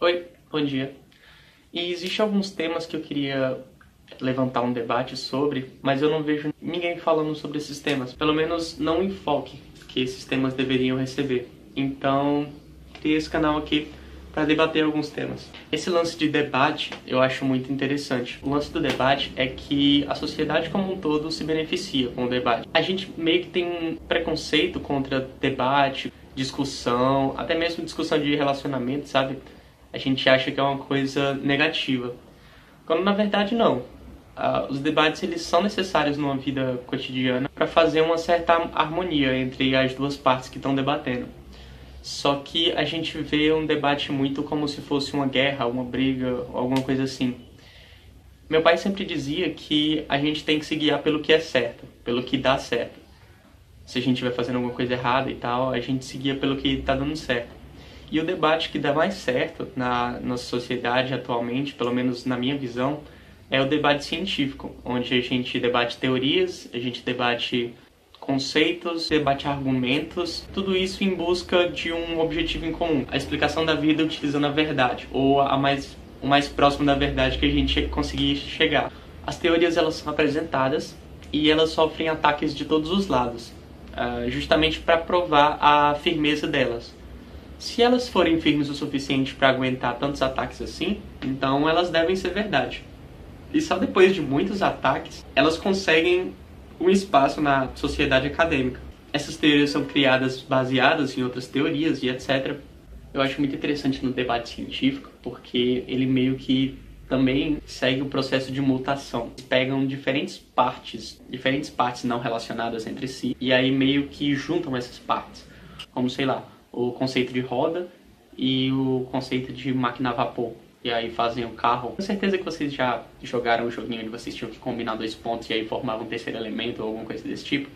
Oi, bom dia. E existem alguns temas que eu queria levantar um debate sobre, mas eu não vejo ninguém falando sobre esses temas. Pelo menos não o enfoque que esses temas deveriam receber. Então, criei esse canal aqui para debater alguns temas. Esse lance de debate eu acho muito interessante. O lance do debate é que a sociedade como um todo se beneficia com o debate. A gente meio que tem um preconceito contra debate, discussão, até mesmo discussão de relacionamento, sabe? A gente acha que é uma coisa negativa, quando na verdade não. Os debates eles são necessários numa vida cotidiana para fazer uma certa harmonia entre as duas partes que estão debatendo. Só que a gente vê um debate muito como se fosse uma guerra, uma briga, alguma coisa assim. Meu pai sempre dizia que a gente tem que se guiar pelo que é certo, pelo que dá certo. Se a gente estiver fazendo alguma coisa errada e tal, a gente se guia pelo que está dando certo. E o debate que dá mais certo na nossa sociedade atualmente, pelo menos na minha visão, é o debate científico, onde a gente debate teorias, a gente debate conceitos, debate argumentos, tudo isso em busca de um objetivo em comum, a explicação da vida utilizando a verdade, ou o mais próximo da verdade que a gente conseguir chegar. As teorias elas são apresentadas e elas sofrem ataques de todos os lados, justamente para provar a firmeza delas. Se elas forem firmes o suficiente para aguentar tantos ataques assim, então elas devem ser verdade. E só depois de muitos ataques, elas conseguem um espaço na sociedade acadêmica. Essas teorias são criadas baseadas em outras teorias e etc. Eu acho muito interessante no debate científico, porque ele meio que também segue o processo de mutação. Pegam diferentes partes não relacionadas entre si, e aí meio que juntam essas partes. Como, sei lá, o conceito de roda e o conceito de máquina a vapor. E aí fazem o carro. Com certeza que vocês já jogaram um joguinho onde vocês tinham que combinar dois pontos e aí formavam um terceiro elemento ou alguma coisa desse tipo.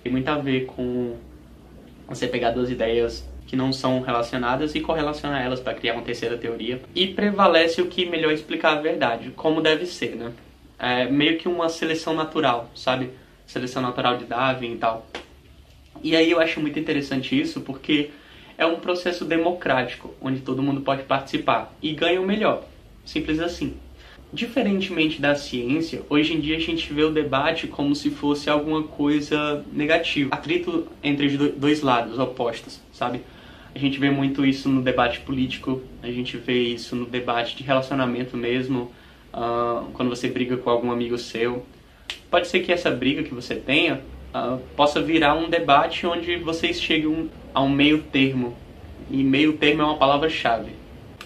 Tem muito a ver com você pegar duas ideias que não são relacionadas e correlacionar elas para criar uma terceira teoria. E prevalece o que melhor explicar a verdade, como deve ser, né? É meio que uma seleção natural, sabe? Seleção natural de Darwin e tal. E aí eu acho muito interessante isso porque é um processo democrático, onde todo mundo pode participar e ganha o melhor. Simples assim. Diferentemente da ciência, hoje em dia a gente vê o debate como se fosse alguma coisa negativa. Atrito entre os dois lados opostos, sabe? A gente vê muito isso no debate político, a gente vê isso no debate de relacionamento mesmo, quando você briga com algum amigo seu. Pode ser que essa briga que você tenha possa virar um debate onde vocês cheguem a um meio termo. E meio termo é uma palavra-chave.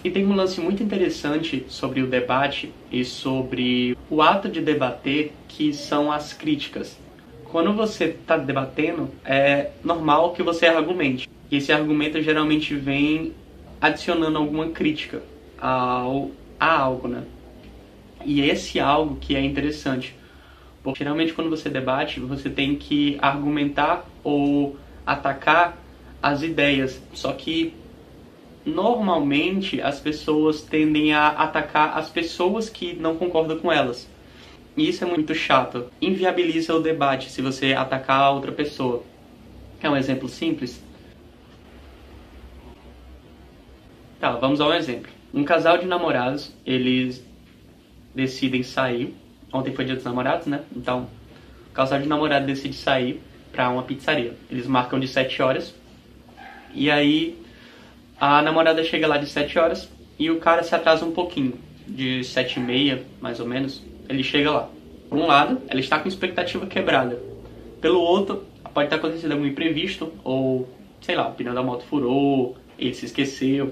E tem um lance muito interessante sobre o debate e sobre o ato de debater, que são as críticas. Quando você está debatendo, é normal que você argumente. E esse argumento geralmente vem adicionando alguma crítica a algo, né? E esse algo que é interessante. Porque geralmente quando você debate, você tem que argumentar ou atacar as ideias. Só que normalmente as pessoas tendem a atacar as pessoas que não concordam com elas. E isso é muito chato. Inviabiliza o debate se você atacar a outra pessoa. Quer um exemplo simples? Tá, vamos a um exemplo. Um casal de namorados, eles decidem sair. Ontem foi dia dos namorados, né? Então, o casal de namorado decide sair pra uma pizzaria. Eles marcam de 7 horas. E aí, a namorada chega lá de 7 horas e o cara se atrasa um pouquinho. De 7h30, mais ou menos, ele chega lá. Por um lado, ela está com expectativa quebrada. Pelo outro, pode estar acontecendo algum imprevisto. Ou, sei lá, o pneu da moto furou, ele se esqueceu.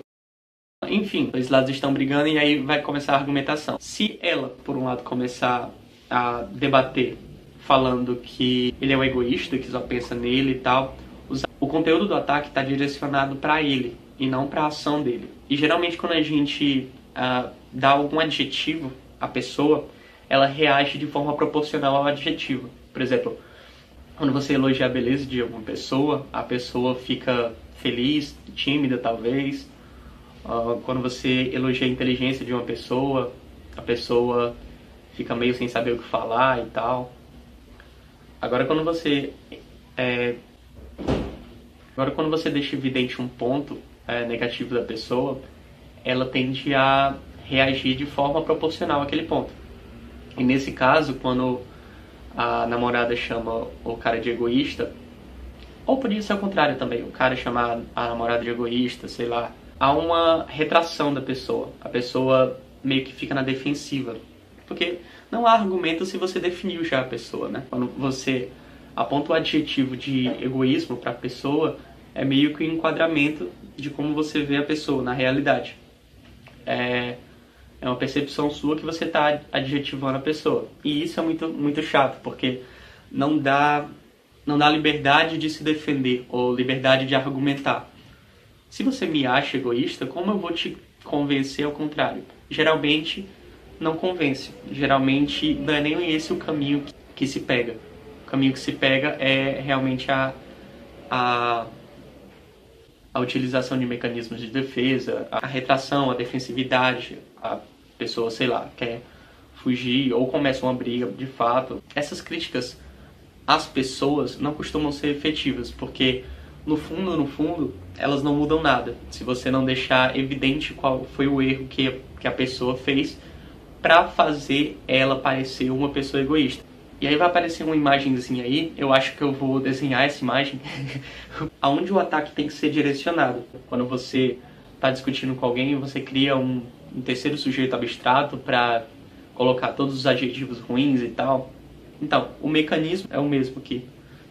Enfim, os lados estão brigando e aí vai começar a argumentação. Se ela, por um lado, começar a debater falando que ele é um egoísta, que só pensa nele e tal, o conteúdo do ataque está direcionado para ele e não para a ação dele. E geralmente quando a gente dá algum adjetivo à pessoa, ela reage de forma proporcional ao adjetivo. Por exemplo, quando você elogia a beleza de alguma pessoa, a pessoa fica feliz, tímida talvez. Quando você elogia a inteligência de uma pessoa, a pessoa fica meio sem saber o que falar e tal. Agora quando você deixa evidente um ponto negativo da pessoa, ela tende a reagir de forma proporcional àquele ponto. E nesse caso, quando a namorada chama o cara de egoísta, ou podia ser o contrário também, o cara chamar a namorada de egoísta, sei lá, há uma retração da pessoa. A pessoa meio que fica na defensiva. Porque não há argumento se você definiu já a pessoa, né? Quando você aponta o adjetivo de egoísmo para a pessoa, é meio que um enquadramento de como você vê a pessoa na realidade. É uma percepção sua que você está adjetivando a pessoa. E isso é muito, muito chato, porque não dá liberdade de se defender ou liberdade de argumentar. Se você me acha egoísta, como eu vou te convencer ao contrário? Geralmente não convence. Geralmente não é nem esse o caminho que se pega. O caminho que se pega é realmente a utilização de mecanismos de defesa, a retração, a defensividade, a pessoa, sei lá, quer fugir ou começa uma briga de fato. Essas críticas às pessoas não costumam ser efetivas, porque no fundo, elas não mudam nada. Se você não deixar evidente qual foi o erro que a pessoa fez para fazer ela parecer uma pessoa egoísta. E aí vai aparecer uma imagenzinha aí, eu acho que eu vou desenhar essa imagem, aonde o ataque tem que ser direcionado. Quando você está discutindo com alguém, você cria um terceiro sujeito abstrato para colocar todos os adjetivos ruins e tal. Então, o mecanismo é o mesmo aqui,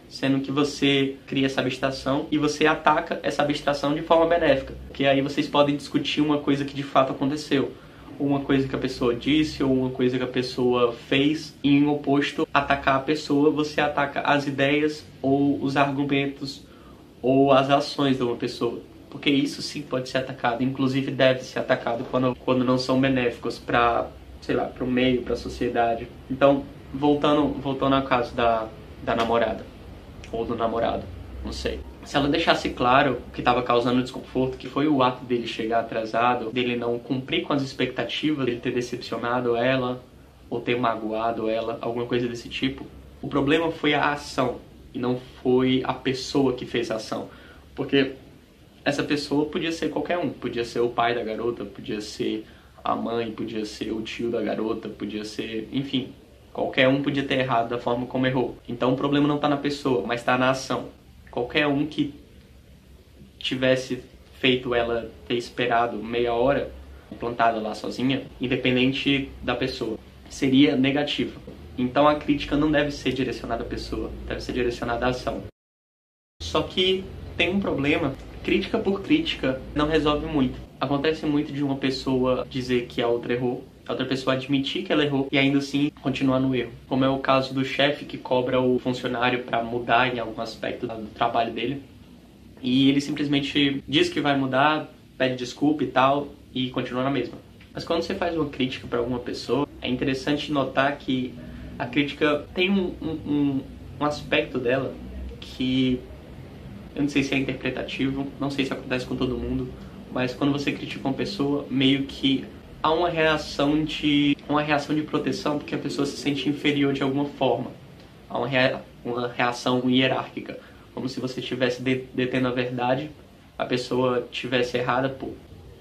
sendo que você cria essa abstração e você ataca essa abstração de forma benéfica. Que aí vocês podem discutir uma coisa que de fato aconteceu, uma coisa que a pessoa disse ou uma coisa que a pessoa fez, e em oposto, atacar a pessoa, você ataca as ideias ou os argumentos ou as ações de uma pessoa. Porque isso sim pode ser atacado, inclusive deve ser atacado quando não são benéficos para, sei lá, para o meio, para a sociedade. Então, voltando ao caso da namorada ou do namorado, não sei. Se ela deixasse claro que estava causando desconforto, que foi o ato dele chegar atrasado, dele não cumprir com as expectativas, dele ter decepcionado ela, ou ter magoado ela, alguma coisa desse tipo, o problema foi a ação, e não foi a pessoa que fez a ação. Porque essa pessoa podia ser qualquer um, podia ser o pai da garota, podia ser a mãe, podia ser o tio da garota, podia ser, enfim, qualquer um podia ter errado da forma como errou. Então o problema não está na pessoa, mas está na ação. Qualquer um que tivesse feito ela ter esperado meia hora plantada lá sozinha, independente da pessoa, seria negativo. Então a crítica não deve ser direcionada à pessoa, deve ser direcionada à ação. Só que tem um problema, crítica por crítica não resolve muito. Acontece muito de uma pessoa dizer que a outra errou, a outra pessoa admitir que ela errou e ainda assim continuar no erro. Como é o caso do chefe que cobra o funcionário para mudar em algum aspecto do trabalho dele. E ele simplesmente diz que vai mudar, pede desculpa e tal, e continua na mesma. Mas quando você faz uma crítica para alguma pessoa, é interessante notar que a crítica tem um aspecto dela que eu não sei se é interpretativo, não sei se acontece com todo mundo, mas quando você critica uma pessoa, meio que há uma reação de proteção, porque a pessoa se sente inferior de alguma forma. Há uma reação hierárquica, como se você estivesse detendo a verdade, a pessoa estivesse errada,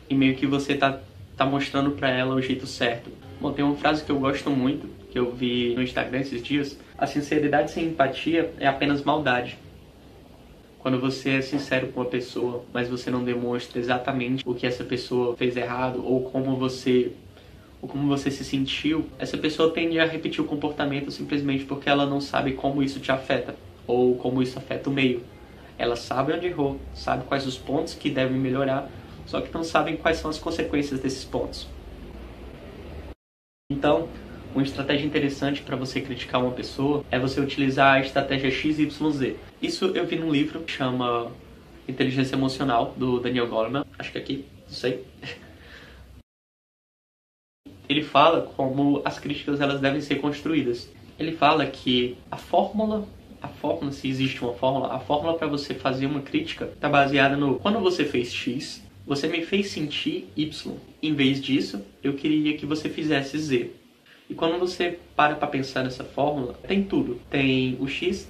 e meio que você tá mostrando pra ela o jeito certo. Bom, tem uma frase que eu gosto muito, que eu vi no Instagram esses dias: a sinceridade sem empatia é apenas maldade. Quando você é sincero com a pessoa, mas você não demonstra exatamente o que essa pessoa fez errado ou como você se sentiu, essa pessoa tende a repetir o comportamento simplesmente porque ela não sabe como isso te afeta ou como isso afeta o meio. Ela sabe onde errou, sabe quais os pontos que devem melhorar, só que não sabem quais são as consequências desses pontos. Então, uma estratégia interessante para você criticar uma pessoa é você utilizar a estratégia XYZ. Isso eu vi num livro que chama Inteligência Emocional, do Daniel Goleman. Acho que aqui, não sei. Ele fala como as críticas elas devem ser construídas. Ele fala que a fórmula, se existe uma fórmula, a fórmula para você fazer uma crítica está baseada no: quando você fez X, você me fez sentir Y. Em vez disso, eu queria que você fizesse Z. E quando você para pensar nessa fórmula, tem tudo. Tem o X,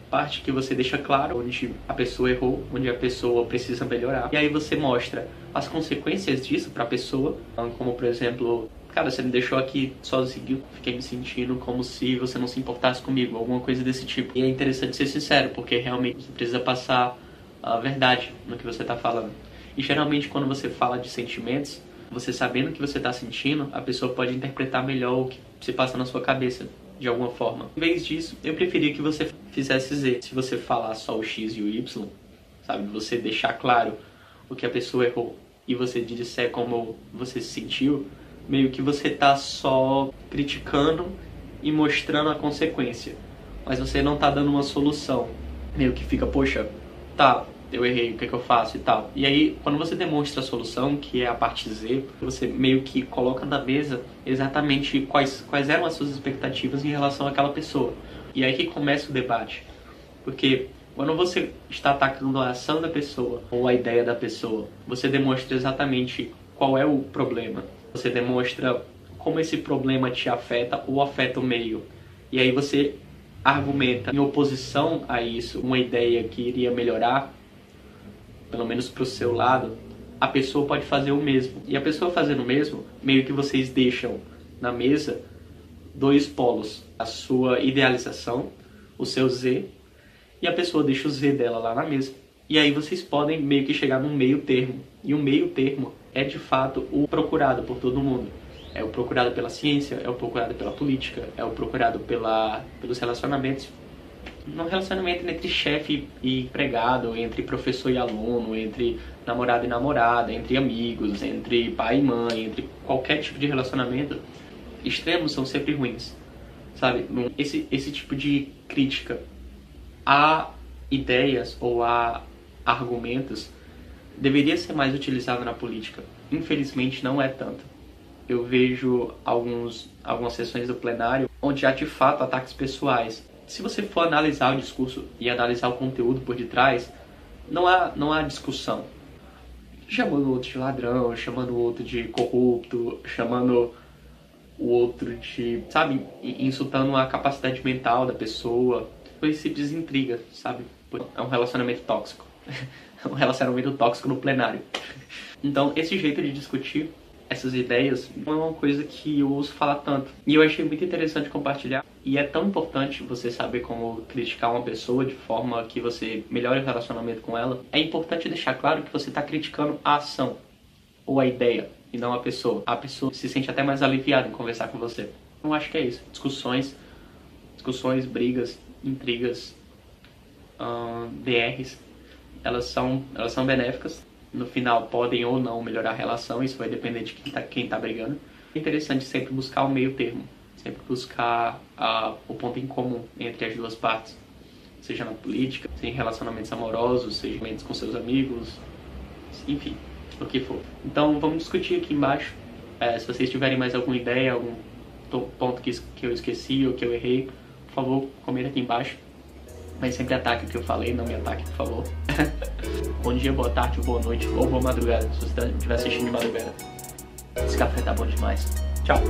parte que você deixa claro onde a pessoa errou, onde a pessoa precisa melhorar. E aí você mostra as consequências disso para a pessoa, como por exemplo, cara, você me deixou aqui sozinho, fiquei me sentindo como se você não se importasse comigo, alguma coisa desse tipo. E é interessante ser sincero, porque realmente você precisa passar a verdade no que você está falando. E geralmente quando você fala de sentimentos, você sabendo o que você está sentindo, a pessoa pode interpretar melhor o que se passa na sua cabeça, de alguma forma. Em vez disso, eu preferia que você fizesse Z. Se você falar só o X e o Y, sabe, você deixar claro o que a pessoa errou e você disser como você se sentiu, meio que você tá só criticando e mostrando a consequência, mas você não tá dando uma solução. Meio que fica, poxa, tá, eu errei, o que é que eu faço e tal. E aí, quando você demonstra a solução, que é a parte Z, você meio que coloca na mesa exatamente quais eram as suas expectativas em relação àquela pessoa. E aí que começa o debate. Porque quando você está atacando a ação da pessoa ou a ideia da pessoa, você demonstra exatamente qual é o problema. Você demonstra como esse problema te afeta ou afeta o meio. E aí você argumenta em oposição a isso uma ideia que iria melhorar, pelo menos para o seu lado, a pessoa pode fazer o mesmo. E a pessoa fazendo o mesmo, meio que vocês deixam na mesa dois polos. A sua idealização, o seu Z, e a pessoa deixa o Z dela lá na mesa. E aí vocês podem meio que chegar num meio termo. E o meio termo é de fato o procurado por todo mundo. É o procurado pela ciência, é o procurado pela política, é o procurado pelos relacionamentos. No relacionamento entre chefe e empregado, entre professor e aluno, entre namorado e namorada, entre amigos, entre pai e mãe, entre qualquer tipo de relacionamento, extremos são sempre ruins, sabe? Esse tipo de crítica a ideias ou a argumentos deveria ser mais utilizado na política. Infelizmente não é tanto. Eu vejo algumas sessões do plenário onde há de fato ataques pessoais. Se você for analisar o discurso e analisar o conteúdo por detrás, não há discussão. Chamando o outro de ladrão, chamando o outro de corrupto, chamando o outro de, sabe, insultando a capacidade mental da pessoa. Foi simples intriga, sabe? É um relacionamento tóxico. Um relacionamento tóxico no plenário. Então, esse jeito de discutir essas ideias não é uma coisa que eu ouço falar tanto. E eu achei muito interessante compartilhar. E é tão importante você saber como criticar uma pessoa de forma que você melhore o relacionamento com ela. É importante deixar claro que você está criticando a ação ou a ideia e não a pessoa. A pessoa se sente até mais aliviada em conversar com você. Eu acho que é isso. Discussões, brigas, intrigas, DRs, elas são benéficas. No final podem ou não melhorar a relação, isso vai depender de quem tá brigando. É interessante sempre buscar o meio termo, sempre buscar o ponto em comum entre as duas partes, seja na política, seja em relacionamentos amorosos, seja com seus amigos, enfim, o que for. Então vamos discutir aqui embaixo. Se vocês tiverem mais alguma ideia, algum ponto que eu esqueci ou que eu errei, por favor, comenta aqui embaixo. Mas sempre ataque o que eu falei, não me ataque, por favor. Bom dia, boa tarde, boa noite ou boa madrugada, se você estiver assistindo de madrugada. Esse café tá bom demais. Tchau!